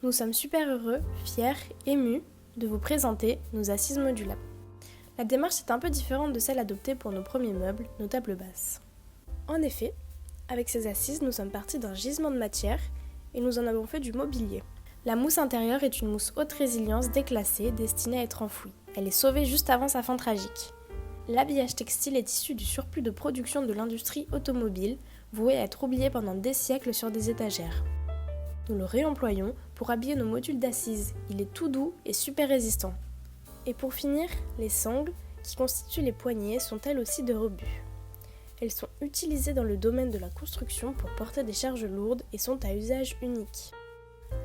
Nous sommes super heureux, fiers, émus de vous présenter nos assises modulables. La démarche est un peu différente de celle adoptée pour nos premiers meubles, nos tables basses. En effet, avec ces assises, nous sommes partis d'un gisement de matière et nous en avons fait du mobilier. La mousse intérieure est une mousse haute résilience déclassée destinée à être enfouie. Elle est sauvée juste avant sa fin tragique. L'habillage textile est issu du surplus de production de l'industrie automobile, voué à être oublié pendant des siècles sur des étagères. Nous le réemployons pour habiller nos modules d'assises. Il est tout doux et super résistant. Et pour finir, les sangles, qui constituent les poignées, sont elles aussi de rebut. Elles sont utilisées dans le domaine de la construction pour porter des charges lourdes et sont à usage unique.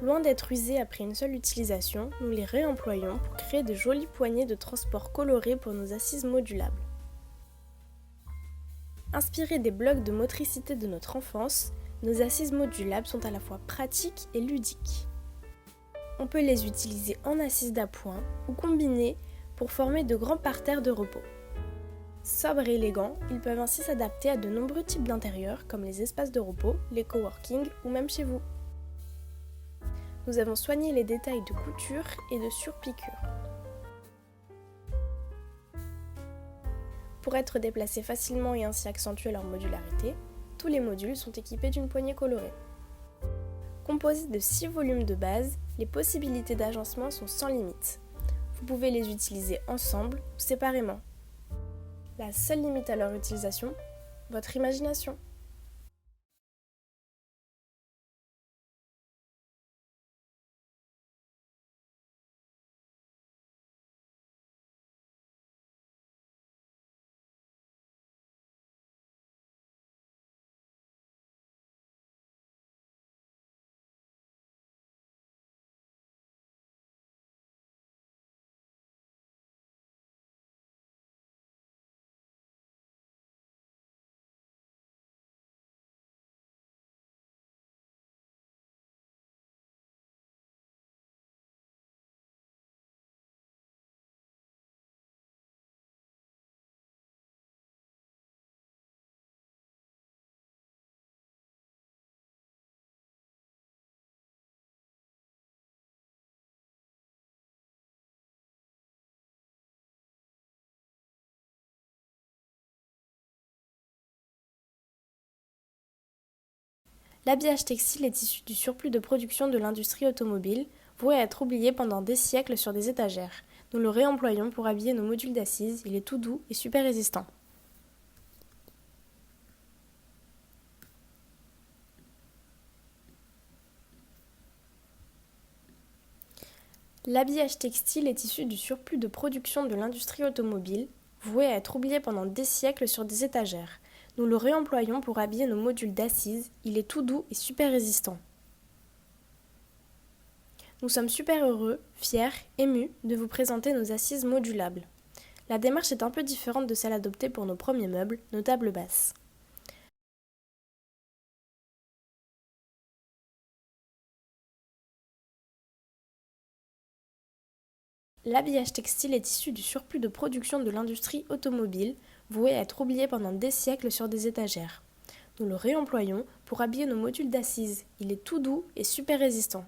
Loin d'être usées après une seule utilisation, nous les réemployons pour créer de jolies poignées de transport colorées pour nos assises modulables. Inspirées des blocs de motricité de notre enfance, nos assises modulables sont à la fois pratiques et ludiques. On peut les utiliser en assises d'appoint ou combinés pour former de grands parterres de repos. Sobres et élégants, ils peuvent ainsi s'adapter à de nombreux types d'intérieurs comme les espaces de repos, les coworking ou même chez vous. Nous avons soigné les détails de couture et de surpiqûre. Pour être déplacés facilement et ainsi accentuer leur modularité, tous les modules sont équipés d'une poignée colorée. Composés de 6 volumes de base, les possibilités d'agencement sont sans limite. Vous pouvez les utiliser ensemble ou séparément. La seule limite à leur utilisation, votre imagination. L'habillage textile est issu du surplus de production de l'industrie automobile, voué à être oublié pendant des siècles sur des étagères. Nous le réemployons pour habiller nos modules d'assises, il est tout doux et super résistant. L'habillage textile est issu du surplus de production de l'industrie automobile, voué à être oublié pendant des siècles sur des étagères. Nous le réemployons pour habiller nos modules d'assises, il est tout doux et super résistant. Nous sommes super heureux, fiers, émus de vous présenter nos assises modulables. La démarche est un peu différente de celle adoptée pour nos premiers meubles, nos tables basses. L'habillage textile est issu du surplus de production de l'industrie automobile, voué à être oublié pendant des siècles sur des étagères. Nous le réemployons pour habiller nos modules d'assises. Il est tout doux et super résistant.